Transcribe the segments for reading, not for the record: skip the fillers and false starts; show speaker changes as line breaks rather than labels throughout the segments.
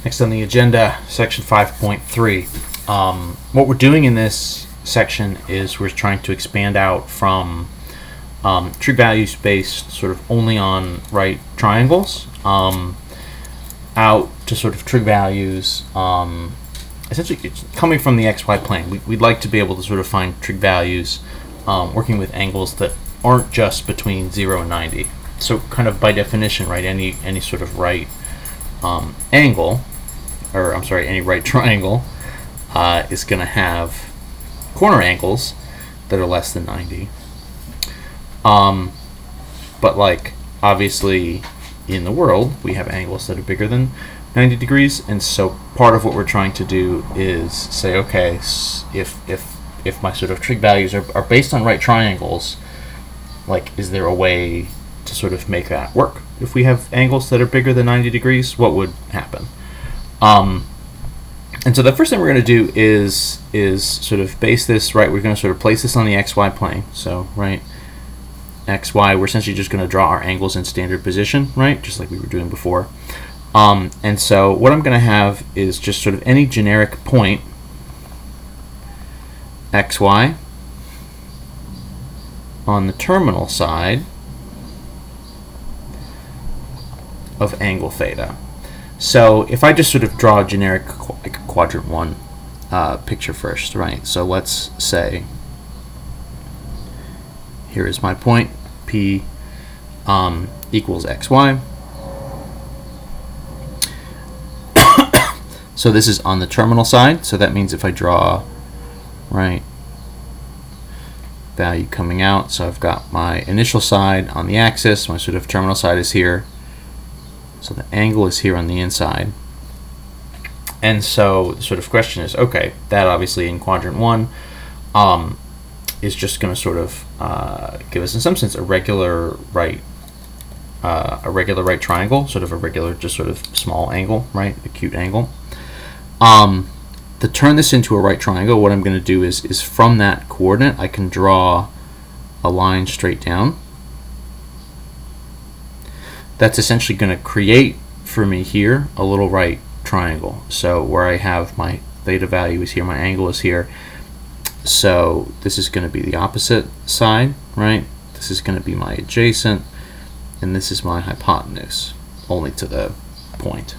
Next on the agenda, section 5.3. What we're doing in this section is we're trying to expand out from trig values based sort of only on right triangles out to sort of trig values essentially it's coming from the xy plane. We'd like to be able to sort of find trig values working with angles that aren't just between 0 and 90. So kind of by definition, right, any sort of right angle, or I'm sorry, any right triangle is going to have corner angles that are less than 90. But like obviously in the world we have angles that are bigger than 90 degrees, and so part of what we're trying to do is say, okay, if my sort of trig values are based on right triangles, like is there a way to sort of make that work? If we have angles that are bigger than 90 degrees, what would happen? And so the first thing we're going to do is sort of base this, right, we're going to sort of place this on the xy plane. So, right, xy, we're essentially just going to draw our angles in standard position, right, just like we were doing before. And so what I'm going to have is just sort of any generic point xy on the terminal side of angle theta. So if I just sort of draw a generic like quadrant 1 picture first, right? So let's say here is my point P equals xy. So this is on the terminal side, so that means if I draw, right, value coming out, so I've got my initial side on the axis, my sort of terminal side is here, so the angle is here on the inside. And so the sort of question is, okay, that obviously in quadrant 1 is just going to sort of give us in some sense a regular right triangle, sort of a regular just sort of small angle, right, acute angle. To turn this into a right triangle, what I'm going to do is from that coordinate I can draw a line straight down. That's essentially going to create for me here a little right triangle. So where I have my theta value is here, my angle is here. So this is going to be the opposite side, right? This is going to be my adjacent, and this is my hypotenuse, only to the point.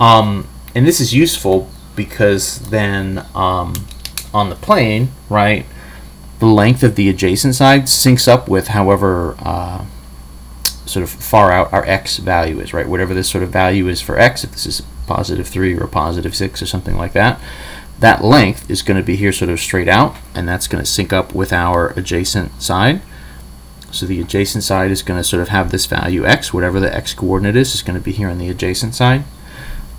And this is useful because then on the plane, right, the length of the adjacent side syncs up with however sort of far out our x value is, right? Whatever this sort of value is for x, if this is positive 3 or positive 6 or something like that, that length is going to be here sort of straight out, and that's going to sync up with our adjacent side. So the adjacent side is going to sort of have this value x, whatever the x coordinate is going to be here on the adjacent side.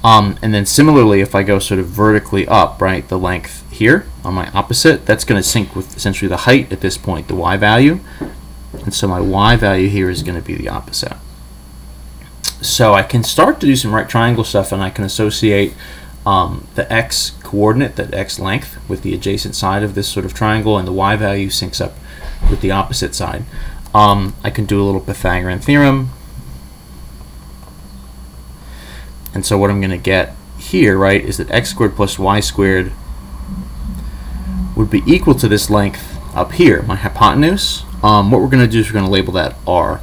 And then similarly, if I go sort of vertically up, right, the length here on my opposite, that's going to sync with essentially the height at this point, the y value. And so my y value here is going to be the opposite. So I can start to do some right triangle stuff, and I can associate the x coordinate, that x length, with the adjacent side of this sort of triangle, and the y value syncs up with the opposite side. I can do a little Pythagorean theorem. And so what I'm going to get here, right, is that x squared plus y squared would be equal to this length up here, my hypotenuse. What we're going to do is we're going to label that r.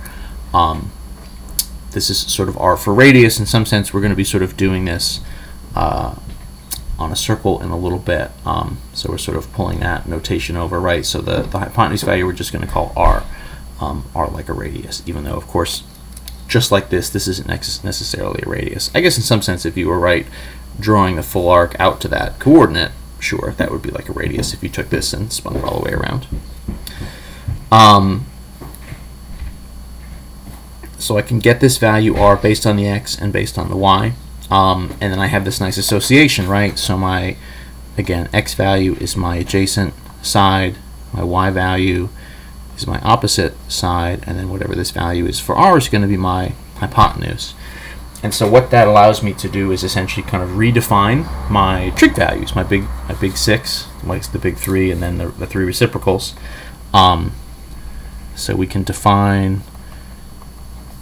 This is sort of r for radius. In some sense, we're going to be sort of doing this on a circle in a little bit. So we're sort of pulling that notation over, right? So the hypotenuse value we're just going to call r, r like a radius, even though, of course, just like this isn't necessarily a radius. I guess in some sense, if you were right drawing the full arc out to that coordinate, sure, that would be like a radius if you took this and spun it all the way around. So I can get this value r based on the x and based on the y. And then I have this nice association, right? So my, again, x value is my adjacent side, my y value is my opposite side, and then whatever this value is for r is going to be my hypotenuse. And so what that allows me to do is essentially kind of redefine my trig values, my big 6, like the big 3, and then the 3 reciprocals. So we can define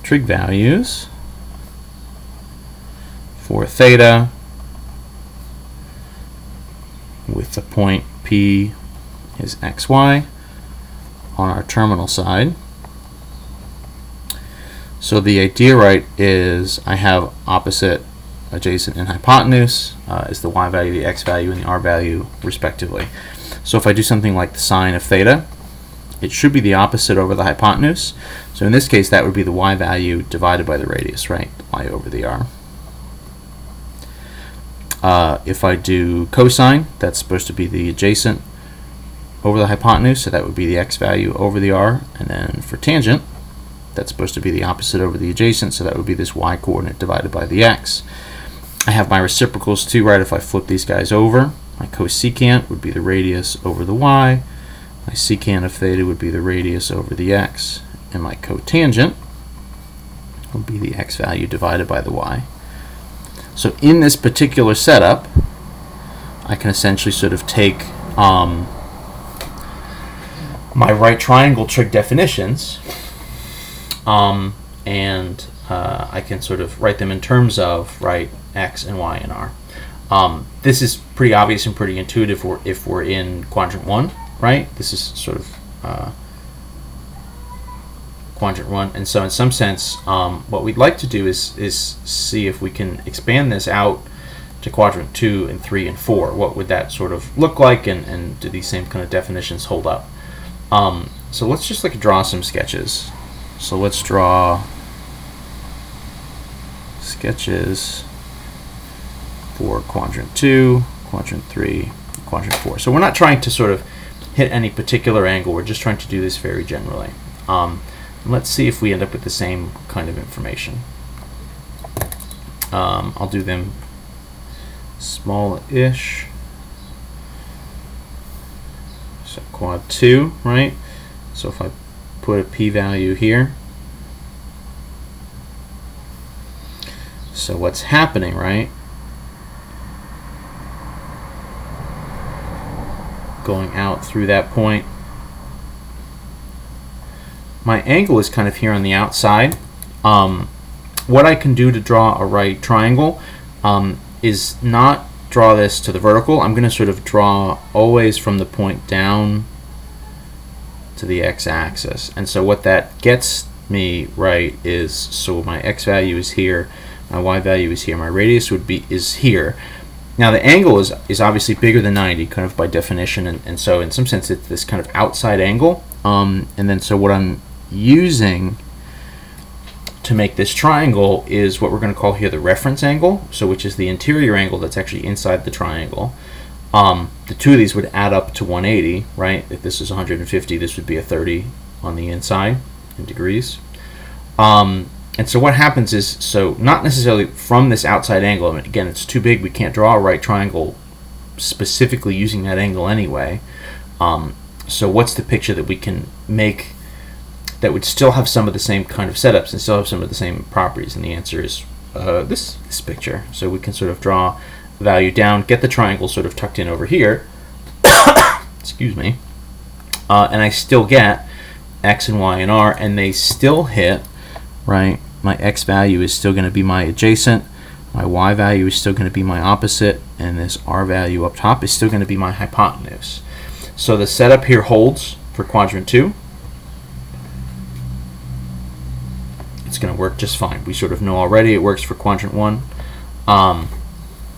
trig values for theta with the point P is xy on our terminal side. So the idea, right, is I have opposite, adjacent, and hypotenuse is the y value, the x value, and the r value, respectively. So if I do something like the sine of theta, it should be the opposite over the hypotenuse. So in this case, that would be the y value divided by the radius, right? Y over the r. If I do cosine, that's supposed to be the adjacent over the hypotenuse, so that would be the x value over the r. And then for tangent, that's supposed to be the opposite over the adjacent, so that would be this y coordinate divided by the x. I have my reciprocals too, right? If I flip these guys over, my cosecant would be the radius over the y, my secant of theta would be the radius over the x, and my cotangent would be the x value divided by the y. So in this particular setup, I can essentially sort of take my right triangle trig definitions and I can sort of write them in terms of, right, x and y and r. This is pretty obvious and pretty intuitive if we're in quadrant 1, right? This is sort of quadrant 1, and so in some sense what we'd like to do is see if we can expand this out to quadrant 2 and 3 and 4. What would that sort of look like, and do these same kind of definitions hold up? So let's just draw some sketches. So let's draw sketches for quadrant 2, quadrant 3, quadrant 4. So we're not trying to sort of hit any particular angle, we're just trying to do this very generally. Let's see if we end up with the same kind of information. I'll do them small-ish. So quad 2, right? So if I put a p-value here, so what's happening, right? Going out through that point, my angle is kind of here on the outside. What I can do to draw a right triangle is not draw this to the vertical. I'm going to sort of draw always from the point down to the x-axis. And so what that gets me, right, is, so my x value is here, my y value is here, my radius is here. Now the angle is obviously bigger than 90, kind of by definition, and so in some sense it's this kind of outside angle. And then so what I'm using to make this triangle is what we're going to call here the reference angle, so which is the interior angle that's actually inside the triangle. The two of these would add up to 180, right? If this is 150, this would be a 30 on the inside in degrees. And so what happens is, so not necessarily from this outside angle, I mean, again, it's too big, we can't draw a right triangle specifically using that angle anyway. So what's the picture that we can make that would still have some of the same kind of setups and still have some of the same properties? And the answer is this picture. So we can sort of draw the value down, get the triangle sort of tucked in over here, excuse me, and I still get x and y and r, and they still hit, right? My x value is still going to be my adjacent, my y value is still going to be my opposite, and this r value up top is still going to be my hypotenuse. So the setup here holds for quadrant 2. It's going to work just fine. We sort of know already it works for quadrant 1.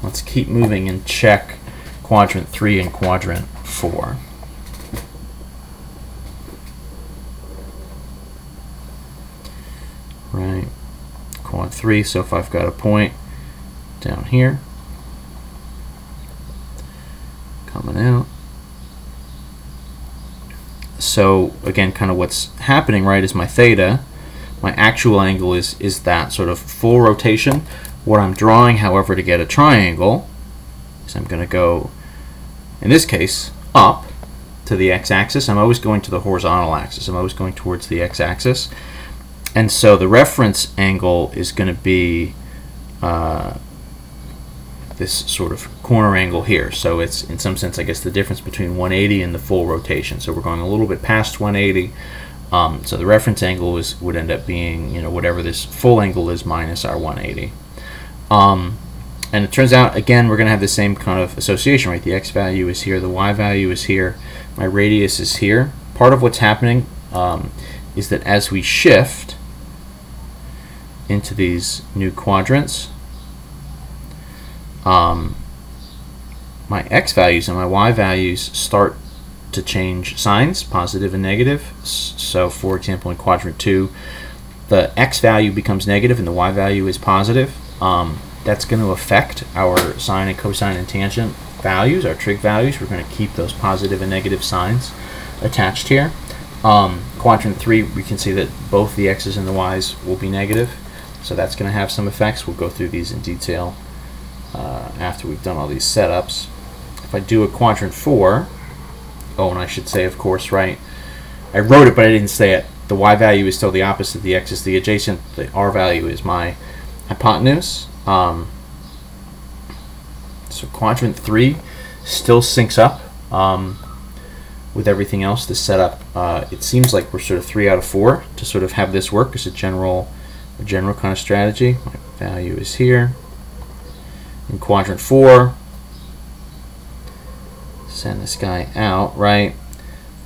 Let's keep moving and check quadrant 3 and quadrant 4. Right, quad 3, so if I've got a point down here coming out, so again, kind of what's happening, right, is my theta, my actual angle is that sort of full rotation. What I'm drawing, however, to get a triangle is I'm going to go, in this case, up to the x-axis. I'm always going to the horizontal axis. I'm always going towards the x-axis. And so the reference angle is going to be this sort of corner angle here. So it's, in some sense, I guess, the difference between 180 and the full rotation. So we're going a little bit past 180. So the reference angle would end up being, whatever this full angle is minus our 180. And it turns out, again, we're going to have the same kind of association, right? The x value is here, the y value is here, my radius is here. Part of what's happening is that as we shift into these new quadrants, my x values and my y values start to change signs, positive and negative. So, for example, in quadrant 2, the x value becomes negative and the y value is positive. That's going to affect our sine and cosine and tangent values, our trig values. We're going to keep those positive and negative signs attached here. Quadrant 3, we can see that both the x's and the y's will be negative, so that's going to have some effects. We'll go through these in detail after we've done all these setups. If I do a quadrant 4, oh, and I should say, of course, right, I wrote it but I didn't say it. The y value is still the opposite, the x is the adjacent, the r value is my hypotenuse. So quadrant 3 still syncs up with everything else. This setup, it seems like we're sort of 3 out of 4 to sort of have this work as a general kind of strategy. My value is here. In quadrant 4, send this guy out, right?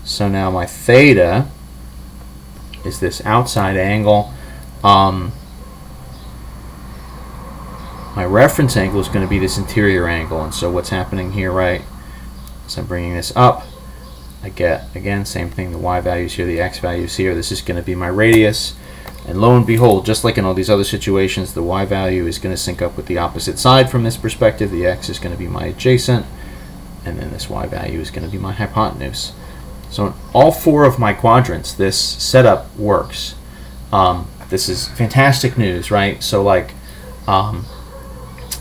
So now my theta is this outside angle. My reference angle is going to be this interior angle, and so what's happening here, right, so I'm bringing this up, I get, again, same thing, the y values here, the x values here, this is going to be my radius, and lo and behold, just like in all these other situations, the y value is going to sync up with the opposite side from this perspective, the x is going to be my adjacent, and then this y value is going to be my hypotenuse. So in all 4 of my quadrants, this setup works. This is fantastic news, right? So like,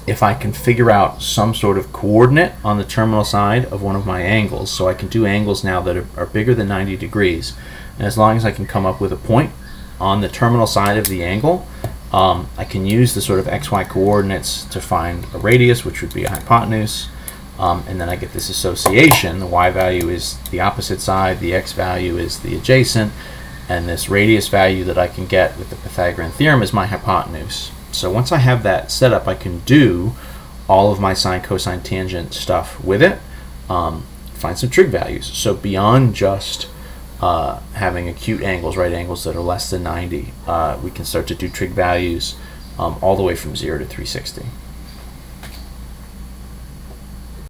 if I can figure out some sort of coordinate on the terminal side of one of my angles, so I can do angles now that are bigger than 90 degrees, and as long as I can come up with a point on the terminal side of the angle, I can use the sort of xy coordinates to find a radius, which would be a hypotenuse, and then I get this association. The y value is the opposite side, the x value is the adjacent, and this radius value that I can get with the Pythagorean theorem is my hypotenuse. So once I have that set up, I can do all of my sine, cosine, tangent stuff with it, find some trig values. So beyond just having acute angles, right angles that are less than 90, we can start to do trig values all the way from 0 to 360.